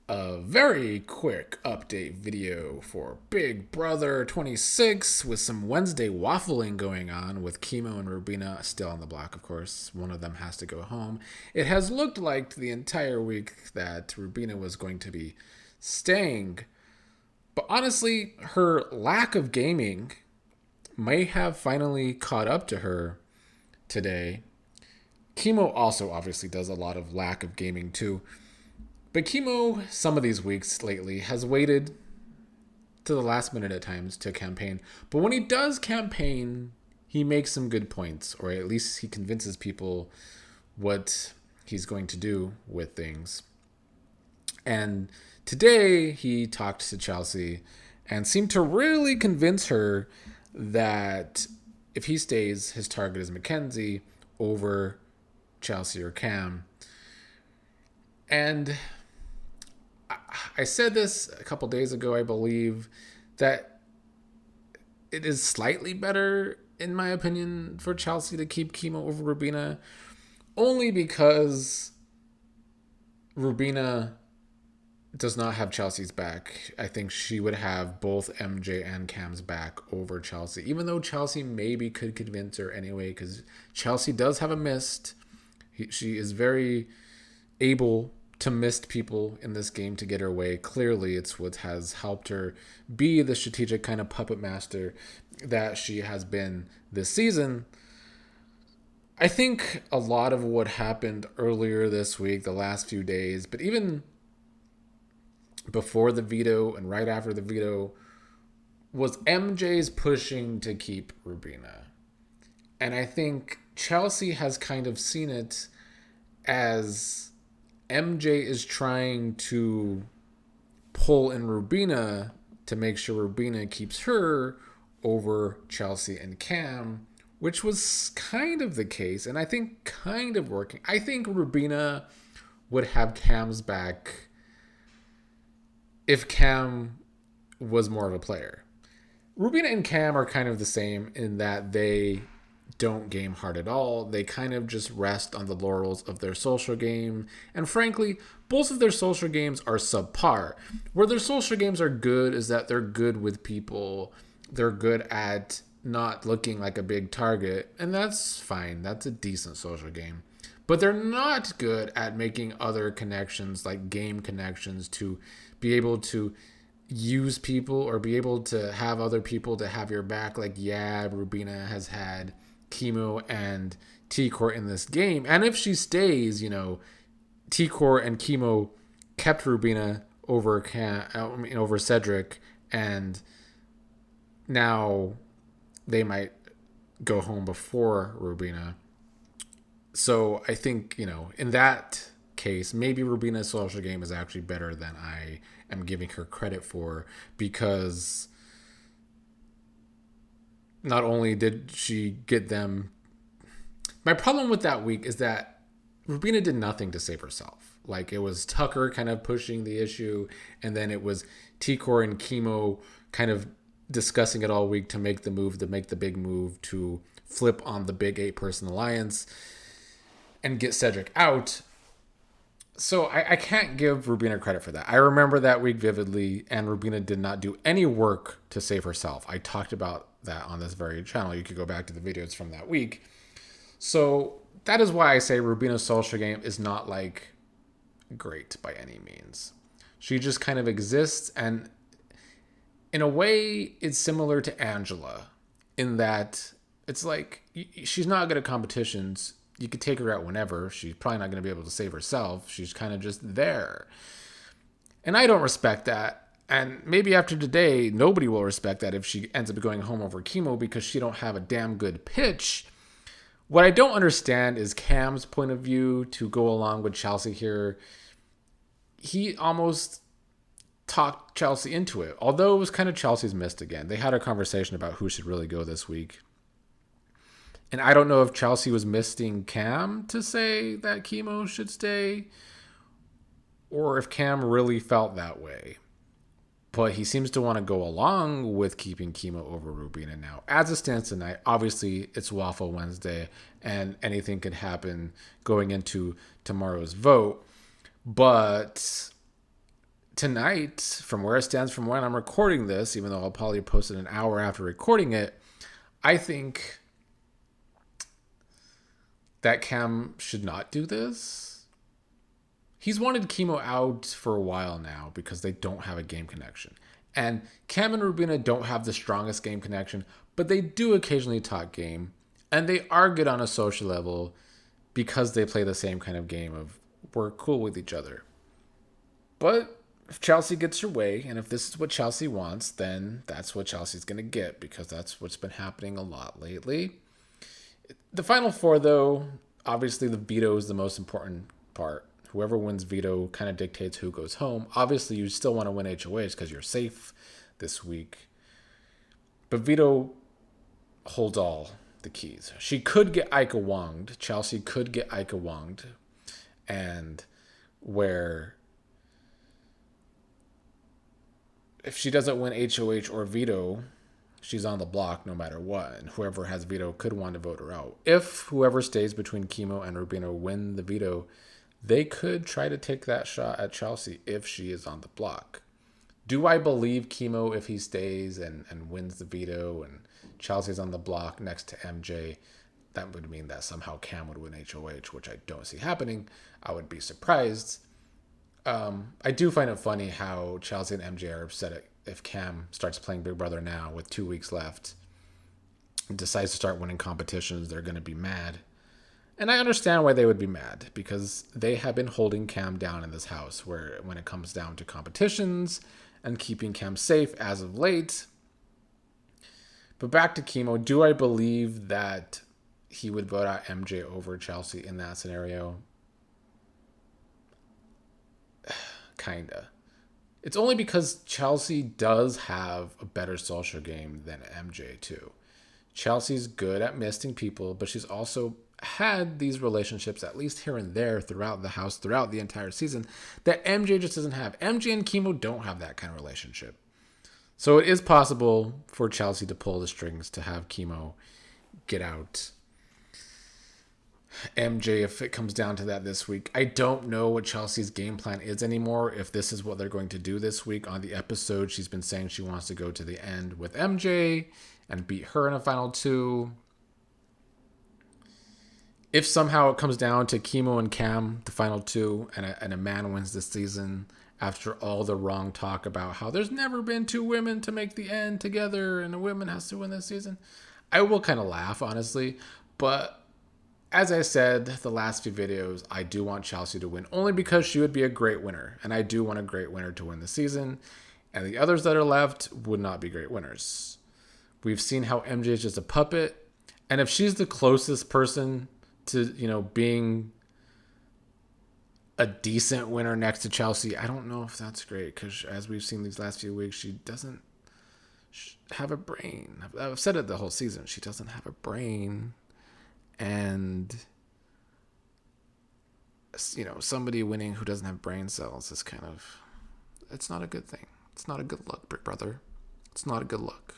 A very quick update video for Big Brother 26 with some Wednesday waffling going on with Chemo and Rubina still on the block, of course. One of them has to go home. It has looked like the entire week that Rubina was going to be staying, but honestly, her lack of gaming may have finally caught up to her today. Chemo also obviously does a lot of lack of gaming too. But Chemo, some of these weeks lately, has waited to the last minute at times to campaign. But when he does campaign, he makes some good points, or at least he convinces people what he's going to do with things. And today he talked to Chelsea and seemed to really convince her that if he stays, his target is Mackenzie over Chelsea or Cam. And I said this a couple days ago, I believe, that it is slightly better, in my opinion, for Chelsea to keep Chemo over Rubina, only because Rubina does not have Chelsea's back. I think she would have both MJ and Cam's back over Chelsea, even though Chelsea maybe could convince her anyway, because Chelsea does have a mist. She is very able to mist people in this game to get her way. Clearly, it's what has helped her be the strategic kind of puppet master that she has been this season. I think a lot of what happened earlier this week, the last few days, but even before the veto and right after the veto, was MJ's pushing to keep Rubina. And I think Chelsea has kind of seen it as MJ is trying to pull in Rubina to make sure Rubina keeps her over Chelsea and Cam, which was kind of the case, and I think kind of working. I think Rubina would have Cam's back if Cam was more of a player. Rubina and Cam are kind of the same in that they don't game hard at all. They kind of just rest on the laurels of their social game. And frankly, both of their social games are subpar. Where their social games are good is that they're good with people. They're good at not looking like a big target. And that's fine. That's a decent social game. But they're not good at making other connections, like game connections, to be able to use people or be able to have other people to have your back, like Rubina has had Chemo and T-Core in this game. And if she stays, T-Core and Chemo kept Rubina over Cedric, and now they might go home before Rubina. So I think, in that case, maybe Rubina's social game is actually better than I am giving her credit for, because not only did she get them... My problem with that week is that Rubina did nothing to save herself. Like, it was Tucker kind of pushing the issue, and then it was T-Core and Chemo kind of discussing it all week to make the big move to flip on the big 8-person alliance and get Cedric out. So I can't give Rubina credit for that. I remember that week vividly, and Rubina did not do any work to save herself. I talked about that on this very channel. You could go back to the videos from that week. So that is why I say Rubina's social game is not like great by any means. She just kind of exists, and in a way it's similar to Angela in that it's like she's not good at competitions. You could take her out whenever. She's probably not going to be able to save herself. She's kind of just there. And I don't respect that. And maybe after today, nobody will respect that if she ends up going home over Chemo because she don't have a damn good pitch. What I don't understand is Cam's point of view to go along with Chelsea here. He almost talked Chelsea into it, although it was kind of Chelsea's missed again. They had a conversation about who should really go this week. And I don't know if Chelsea was misting Cam to say that Chemo should stay, or if Cam really felt that way. But he seems to want to go along with keeping Chemo over Rubina now. As it stands tonight, obviously it's Waffle Wednesday and anything could happen going into tomorrow's vote. But tonight, from where it stands from when I'm recording this, even though I'll probably post it an hour after recording it, I think that Cam should not do this. He's wanted Chemo out for a while now because they don't have a game connection. And Cam and Rubina don't have the strongest game connection, but they do occasionally talk game. And they are good on a social level because they play the same kind of game of we're cool with each other. But if Chelsea gets her way, and if this is what Chelsea wants, then that's what Chelsea's going to get, because that's what's been happening a lot lately. The Final Four, though, obviously the veto is the most important part. Whoever wins veto kind of dictates who goes home. Obviously, you still want to win HOH because you're safe this week. But veto holds all the keys. She could get Ika Wonged. Chelsea could get Ika Wonged. And where if she doesn't win HOH or veto, she's on the block no matter what. And whoever has veto could want to vote her out. If whoever stays between Chemo and Rubino win the veto, they could try to take that shot at Chelsea if she is on the block. Do I believe Chemo if he stays and wins the veto and Chelsea's on the block next to MJ? That would mean that somehow Cam would win HOH, which I don't see happening. I would be surprised. I do find it funny how Chelsea and MJ are upset if Cam starts playing Big Brother now with 2 weeks left and decides to start winning competitions. They're going to be mad. And I understand why they would be mad, because they have been holding Cam down in this house where when it comes down to competitions and keeping Cam safe as of late. But back to Chemo, do I believe that he would vote out MJ over Chelsea in that scenario? Kinda. It's only because Chelsea does have a better social game than MJ too. Chelsea's good at misting people, but she's also had these relationships, at least here and there, throughout the house, throughout the entire season, that MJ just doesn't have. MJ and Chemo don't have that kind of relationship. So it is possible for Chelsea to pull the strings to have Chemo get out MJ if it comes down to that this week. I don't know what Chelsea's game plan is anymore, if this is what they're going to do this week. On the episode, she's been saying she wants to go to the end with MJ and beat her in a final two. If somehow it comes down to Chemo and Cam, the final two, and a man wins this season after all the wrong talk about how there's never been two women to make the end together and a woman has to win this season, I will kind of laugh, honestly. But as I said the last few videos, I do want Chelsea to win only because she would be a great winner. And I do want a great winner to win the season. And the others that are left would not be great winners. We've seen how MJ is just a puppet. And if she's the closest person to, being a decent winner next to Chelsea, I don't know if that's great. Because as we've seen these last few weeks, she doesn't have a brain. I've said it the whole season. She doesn't have a brain. And, somebody winning who doesn't have brain cells is it's not a good thing. It's not a good look, brother. It's not a good look.